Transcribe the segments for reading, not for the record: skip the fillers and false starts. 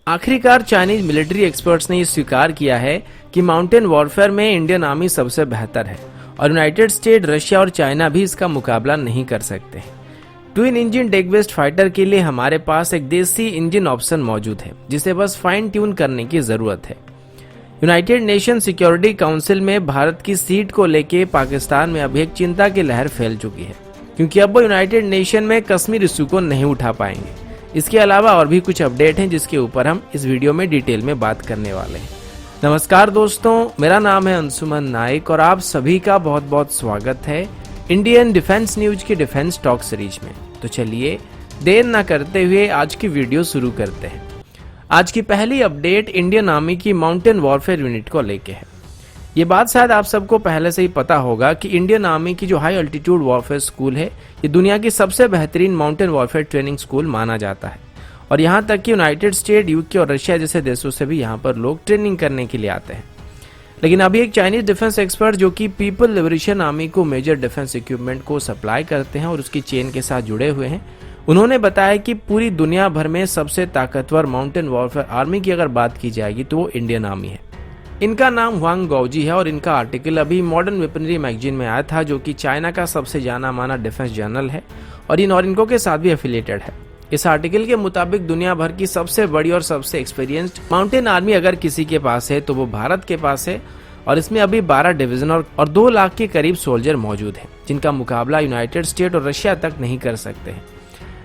आखिरकार Chinese military experts ने ये स्वीकार किया है कि माउंटेन वॉरफेयर में इंडियन आर्मी सबसे बेहतर है और यूनाइटेड स्टेट, रशिया और चाइना भी इसका मुकाबला नहीं कर सकते। Twin engine deck based fighter के लिए हमारे पास एक देसी इंजन ऑप्शन मौजूद है जिसे बस फाइन ट्यून करने की जरूरत है। यूनाइटेड नेशन सिक्योरिटी काउंसिल में भारत की सीट को लेकर पाकिस्तान में अभी एक चिंता की लहर फैल चुकी है, क्योंकि अब वो यूनाइटेड नेशन में कश्मीर इशू को नहीं उठा पाएंगे। इसके अलावा और भी कुछ अपडेट हैं जिसके ऊपर हम इस वीडियो में डिटेल में बात करने वाले हैं। नमस्कार दोस्तों, मेरा नाम है अंशुमन नाइक और आप सभी का बहुत बहुत स्वागत है इंडियन डिफेंस न्यूज की डिफेंस टॉक सीरीज में। तो चलिए देर न करते हुए आज की वीडियो शुरू करते हैं। आज की पहली अपडेट इंडियन आर्मी की माउंटेन वॉरफेयर यूनिट को लेके है। ये बात शायद आप सबको पहले से ही पता होगा कि इंडियन आर्मी की जो हाई अल्टीट्यूड वॉरफेयर स्कूल है, ये दुनिया की सबसे बेहतरीन माउंटेन वॉरफेयर ट्रेनिंग स्कूल माना जाता है और यहाँ तक कि यूनाइटेड स्टेट, यूके और रशिया जैसे देशों से भी यहाँ पर लोग ट्रेनिंग करने के लिए आते हैं। लेकिन अभी एक चाइनीज डिफेंस एक्सपर्ट जो कि पीपल लिबरेशन आर्मी को मेजर डिफेंस इक्विपमेंट को सप्लाई करते हैं और उसकी चेन के साथ जुड़े हुए हैं, उन्होंने बताया कि पूरी दुनिया भर में सबसे ताकतवर माउंटेन वॉरफेयर आर्मी की अगर बात की जाएगी तो वो इंडियन आर्मी है। इनका नाम वांग गौजी है और इनका आर्टिकल अभी मॉडर्न वेपनरी मैगजीन में आया था, जो कि चाइना का सबसे जाना माना डिफेंस जर्नल है और इनको के साथ भी एफिलिएटेड है। इस आर्टिकल के मुताबिक दुनिया भर की सबसे बड़ी और सबसे एक्सपीरियंस्ड माउंटेन आर्मी अगर किसी के पास है तो वो भारत के पास है और इसमें अभी 12 डिवीजन और 2 लाख के करीब सोल्जर मौजूद हैं, जिनका मुकाबला यूनाइटेड स्टेट और रशिया तक नहीं कर सकते हैं।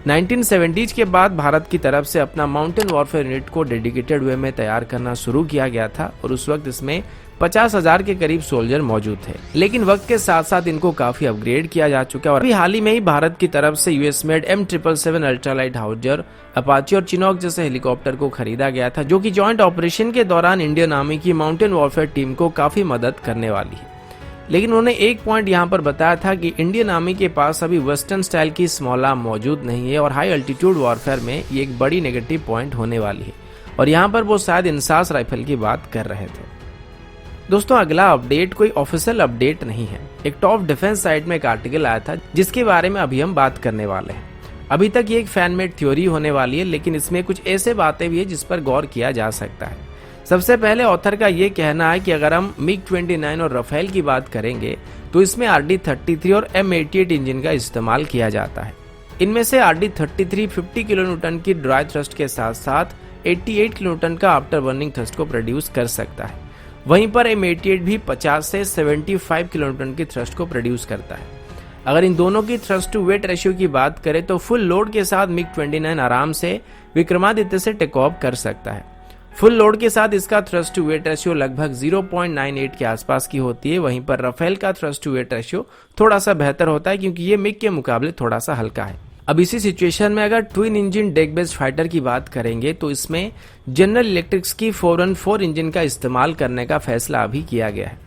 1970s के बाद भारत की तरफ से अपना माउंटेन वॉरफेयर यूनिट को डेडिकेटेड वे में तैयार करना शुरू किया गया था और उस वक्त इसमें 50,000 के करीब सोल्जर मौजूद थे। लेकिन वक्त के साथ साथ इनको काफी अपग्रेड किया जा चुका है और अभी हाल ही में ही भारत की तरफ से US made M777 ultralight Houser, Apache और चिनॉक जैसे हेलीकॉप्टर को खरीदा गया था, जो कि जॉइंट ऑपरेशन के दौरान इंडियन आर्मी की माउंटेन वॉरफेयर टीम को काफी मदद करने वाली है। लेकिन उन्होंने एक पॉइंट यहाँ पर बताया था कि इंडियन आर्मी के पास अभी वेस्टर्न स्टाइल की स्मॉल आर्म मौजूद नहीं है और हाई अल्टीट्यूड वॉरफेयर में ये एक बड़ी नेगेटिव पॉइंट होने वाली है और यहाँ पर वो शायद इंसास राइफल की बात कर रहे थे। दोस्तों, अगला अपडेट कोई ऑफिशियल अपडेट नहीं है। एक टॉप डिफेंस साइट में एक आर्टिकल आया था जिसके बारे में अभी हम बात करने वाले हैं। अभी तक ये एक फैन मेड थ्योरी होने वाली है, लेकिन इसमें कुछ ऐसे बातें भी है जिस पर गौर किया जा सकता है। सबसे पहले ऑथर का ये कहना है कि अगर हम MiG-29 और राफेल की बात करेंगे तो इसमें RD-33 और M88 इंजन का इस्तेमाल किया जाता है। इनमें से RD-33 50 किलोन्यूटन की ड्राई थ्रस्ट के साथ साथ 88 किलोन्यूटन का आफ्टर बर्निंग थ्रस्ट को प्रोड्यूस कर सकता है। वहीं पर M88 भी 50 से 75 किलोन्यूटन की थ्रस्ट को प्रोड्यूस करता है। अगर इन दोनों की थ्रस्ट टू वेट रेशियो की बात करें तो फुल लोड के साथ MiG-29 आराम से विक्रमादित्य से टेक ऑफ कर सकता है। फुल लोड के साथ इसका थ्रस्ट टू वेट रेशियो लगभग 0.98 के आसपास की होती है। वहीं पर राफेल का थ्रस्ट टू वेट रेशियो थोड़ा सा बेहतर होता है, क्योंकि ये मिग के मुकाबले थोड़ा सा हल्का है। अब इसी सिचुएशन में अगर twin engine deck based fighter की बात करेंगे तो इसमें जनरल इलेक्ट्रिक्स की 414 इंजन का इस्तेमाल करने का फैसला अभी किया गया है,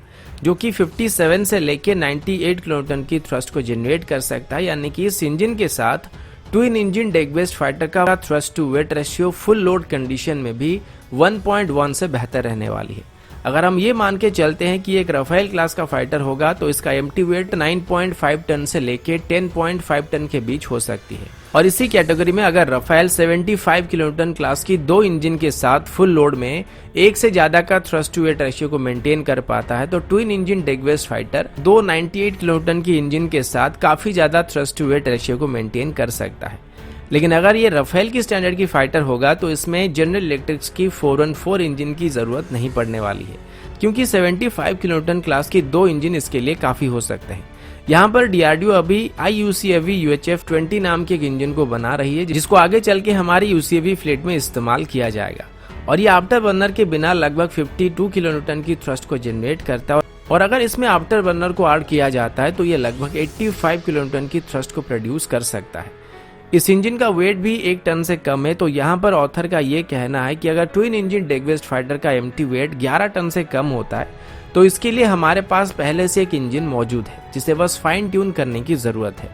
जो कि 57 से लेकर 98 किलोन्यूटन की थ्रस्ट को जनरेट कर सकता है। यानी कि इस इंजन के साथ twin engine deck based fighter का thrust to weight ratio full load condition में भी 1.1 से बेहतर रहने वाली है। अगर हम ये मान के चलते हैं कि एक राफेल क्लास का फाइटर होगा तो इसका एम्प्टी वेट 9.5 टन से लेके 10.5 टन के बीच हो सकती है। और इसी कैटेगरी में अगर राफेल 75 किलोन्यूटन क्लास की 2 इंजन के साथ फुल लोड में एक से ज्यादा का थ्रस्ट टू वेट रेशियो को मेंटेन कर पाता है, तो twin engine deck based fighter 98 kilonewton की इंजन के साथ काफी ज्यादा थ्रस्ट टू वेट रेशियो को मेंटेन कर सकता है। लेकिन अगर ये राफेल की स्टैंडर्ड की फाइटर होगा तो इसमें जनरल इलेक्ट्रिक्स की 414 इंजन की जरूरत नहीं पड़ने वाली है, क्योंकि 75 किलोन्यूटन क्लास की 2 इंजन इसके लिए काफी हो सकते हैं। यहाँ पर DRDO अभी IUCAV UHF-20 नाम के एक इंजन को बना रही है, जिसको आगे चल के हमारी UCAV फ्लीट में इस्तेमाल किया जाएगा और ये आफ्टर बर्नर के बिना लगभग 52 किलोन्यूटन की थ्रस्ट को जनरेट करता है और अगर इसमें आफ्टर बर्नर को ऐड किया जाता है तो ये लगभग 85 किलोन्यूटन की थ्रस्ट को प्रोड्यूस कर सकता है। इस इंजन का वेट भी 1 टन से कम है। तो यहाँ पर ऑथर का ये कहना है कि अगर twin engine deck based fighter का एम्प्टी वेट 11 टन से कम होता है तो इसके लिए हमारे पास पहले से एक इंजन मौजूद है जिसे बस फाइन ट्यून करने की जरूरत है।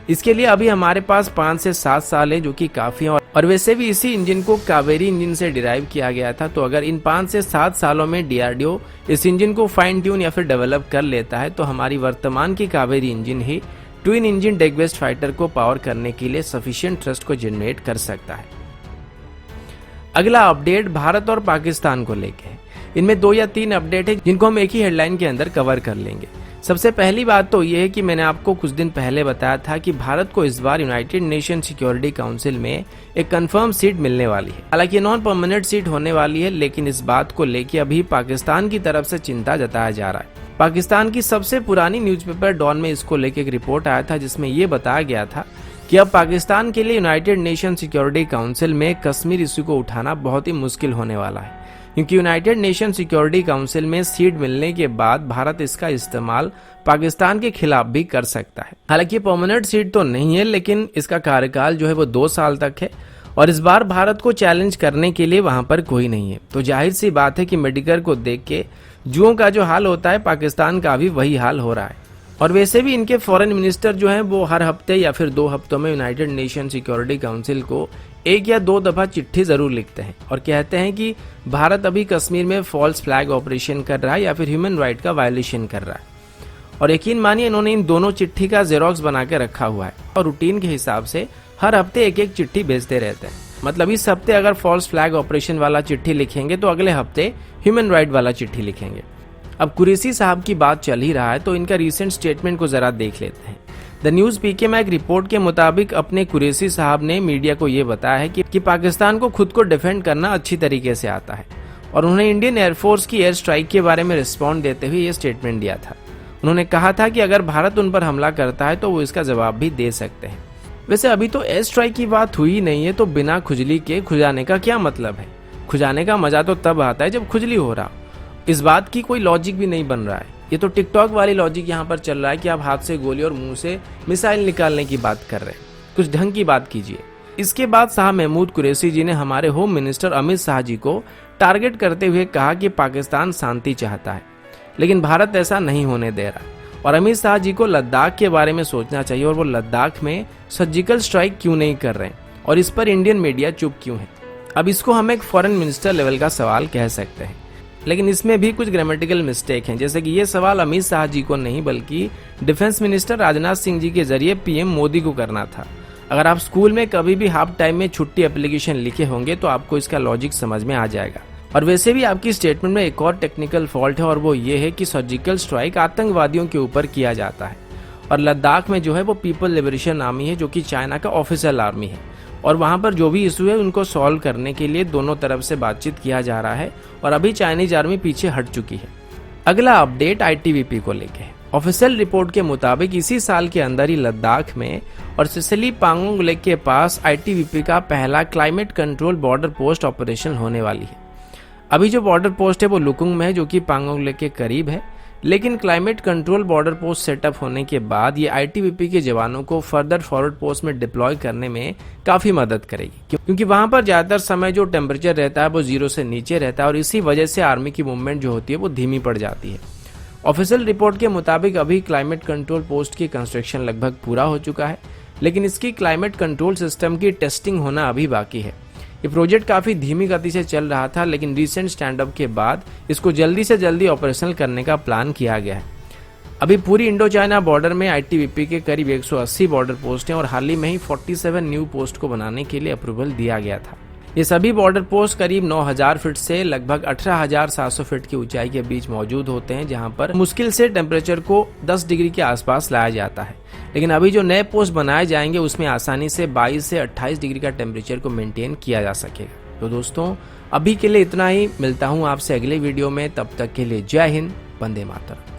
इसके लिए अभी हमारे पास 5 से 7 साल है, जो कि काफी है और वैसे भी इसी इंजन को कावेरी इंजन से डिराइव किया गया था। तो अगर इन 5 से 7 सालों में DRDO इस इंजन को फाइन ट्यून या फिर डेवलप कर लेता है तो हमारी वर्तमान की कावेरी इंजन ही twin engine deck based fighter को पावर करने के लिए सफिशिएंट थ्रस्ट को जनरेट कर सकता है। अगला अपडेट भारत और पाकिस्तान को लेके है। इनमें 2 या 3 अपडेट है जिनको हम एक ही हेडलाइन के अंदर कवर कर लेंगे। सबसे पहली बात तो ये है कि मैंने आपको कुछ दिन पहले बताया था कि भारत को इस बार यूनाइटेड नेशन सिक्योरिटी काउंसिल में एक कंफर्म सीट मिलने वाली है। हालांकि नॉन परमानेंट सीट होने वाली है, लेकिन इस बात को लेकर अभी पाकिस्तान की तरफ से चिंता जताया जा रहा है। पाकिस्तान की सबसे पुरानी न्यूज़पेपर डॉन में इसको लेकर एक रिपोर्ट आया था जिसमें यह बताया गया था कि अब पाकिस्तान के लिए यूनाइटेड नेशन सिक्योरिटी काउंसिल में कश्मीर इश्यू को उठाना बहुत ही मुश्किल होने वाला है, क्योंकि यूनाइटेड नेशन सिक्योरिटी काउंसिल में सीट मिलने के बाद भारत इसका इस्तेमाल पाकिस्तान के खिलाफ भी कर सकता है। हालांकि परमानेंट सीट तो नहीं है, लेकिन इसका कार्यकाल जो है वो 2 साल तक है और इस बार भारत को चैलेंज करने के लिए वहां पर कोई नहीं है। तो जाहिर सी बात है कि मेडिकर को देख के जुओं का जो हाल होता है, पाकिस्तान का भी वही हाल हो रहा है। और वैसे भी इनके फॉरेन मिनिस्टर जो हैं वो हर हफ्ते या फिर 2 हफ्तों में यूनाइटेड नेशन सिक्योरिटी काउंसिल को 1 या 2 दफा चिट्ठी जरूर लिखते हैं और कहते हैं कि भारत अभी कश्मीर में फॉल्स फ्लैग ऑपरेशन कर रहा है या फिर ह्यूमन राइट का वायलेशन कर रहा है। और यकीन मानिए इन्होंने इन दोनों चिट्ठी का जेरोक्स बना के रखा हुआ है और रूटीन के हिसाब से हर हफ्ते 1-1 चिट्ठी भेजते रहते हैं। मतलब इस हफ्ते अगर फॉल्स फ्लैग ऑपरेशन वाला चिट्ठी लिखेंगे तो अगले हफ्ते ह्यूमन राइट वाला चिट्ठी लिखेंगे। अब कुरैशी साहब की बात चल ही रहा है तो इनका रीसेंट स्टेटमेंट को जरा देख लेते हैं। द न्यूज पीके में एक रिपोर्ट के मुताबिक अपने कुरैशी साहब ने मीडिया को ये बताया है कि पाकिस्तान को खुद को डिफेंड करना अच्छी तरीके से आता है और उन्होंने इंडियन एयरफोर्स की एयर स्ट्राइक के बारे में रिस्पॉन्ड देते हुए ये स्टेटमेंट दिया था। उन्होंने कहा था कि अगर भारत उन पर हमला करता है तो वो इसका जवाब भी दे सकते हैं। वैसे अभी तो एयर स्ट्राइक की बात हुई नहीं है, तो बिना खुजली के खुजाने का क्या मतलब है? खुजाने का मजा तो तब आता है जब खुजली हो रहा। इस बात की कोई लॉजिक भी नहीं बन रहा है। ये तो टिकटॉक वाली लॉजिक यहाँ पर चल रहा है कि आप हाथ से गोली और मुंह से मिसाइल निकालने की बात कर रहे हैं। कुछ ढंग की बात कीजिए। इसके बाद शाह महमूद कुरैशी जी ने हमारे होम मिनिस्टर अमित शाह जी को टारगेट करते हुए कहा कि पाकिस्तान शांति चाहता है, लेकिन भारत ऐसा नहीं होने दे रहा और अमित शाह जी को लद्दाख के बारे में सोचना चाहिए और वो लद्दाख में सर्जिकल स्ट्राइक क्यों नहीं कर रहे हैं और इस पर इंडियन मीडिया चुप क्यों है। अब इसको हम एक फॉरेन मिनिस्टर लेवल का सवाल कह सकते हैं, लेकिन इसमें भी कुछ ग्रामेटिकल मिस्टेक हैं। जैसे कि ये सवाल अमित शाह जी को नहीं बल्कि डिफेंस मिनिस्टर राजनाथ सिंह जी के जरिए पीएम मोदी को करना था। अगर आप स्कूल में कभी भी हाफ टाइम में छुट्टी एप्लीकेशन लिखे होंगे तो आपको इसका लॉजिक समझ में आ जाएगा। और वैसे भी आपकी स्टेटमेंट में एक और टेक्निकल फॉल्ट है और वो ये है कि सर्जिकल स्ट्राइक आतंकवादियों के ऊपर किया जाता है और लद्दाख में जो है वो पीपल लिबरेशन आर्मी है जो कि चाइना का ऑफिशियल आर्मी है और वहां पर जो भी इशू है उनको सॉल्व करने के लिए दोनों तरफ से बातचीत किया जा रहा है और अभी चाइनीज आर्मी पीछे हट चुकी है। अगला अपडेट आईटीबीपी को लेके है। ऑफिशियल रिपोर्ट के मुताबिक इसी साल के अंदर ही लद्दाख में और सिसिली पांगोंग लेक के पास आईटीबीपी का पहला climate control border post operation होने वाली है। अभी जो बॉर्डर पोस्ट है वो लुकुंग में है जो कि पांगोंग लेक के करीब है, लेकिन climate control border post setup होने के बाद ये आईटीबीपी के जवानों को फर्दर फॉरवर्ड पोस्ट में डिप्लॉय करने में काफी मदद करेगी, क्योंकि वहां पर ज्यादातर समय जो टेम्परेचर रहता है वो 0 से नीचे रहता है और इसी वजह से आर्मी की मूवमेंट जो होती है वो धीमी पड़ जाती है। ऑफिशियल रिपोर्ट के मुताबिक अभी क्लाइमेट कंट्रोल पोस्ट की कंस्ट्रक्शन लगभग पूरा हो चुका है, लेकिन इसकी क्लाइमेट कंट्रोल सिस्टम की टेस्टिंग होना अभी बाकी है। ये प्रोजेक्ट काफी धीमी गति से चल रहा था, लेकिन रिसेंट स्टैंड अप के बाद इसको जल्दी से जल्दी ऑपरेशनल करने का प्लान किया गया है। अभी पूरी इंडो चाइना बॉर्डर में आईटीबीपी के करीब 180 बॉर्डर पोस्ट हैं और हाल ही में ही 47 न्यू पोस्ट को बनाने के लिए अप्रूवल दिया गया था। ये सभी बॉर्डर पोस्ट करीब 9000 फीट से लगभग 18700 फीट की ऊंचाई के बीच मौजूद होते हैं, जहां पर मुश्किल से टेम्परेचर को 10 डिग्री के आसपास लाया जाता है। लेकिन अभी जो नए पोस्ट बनाए जाएंगे उसमें आसानी से 22 से 28 डिग्री का टेम्परेचर को मेंटेन किया जा सकेगा। तो दोस्तों अभी के लिए इतना ही, मिलता हूं आपसे अगले वीडियो में, तब तक के लिए जय हिंद, वंदे मातरम।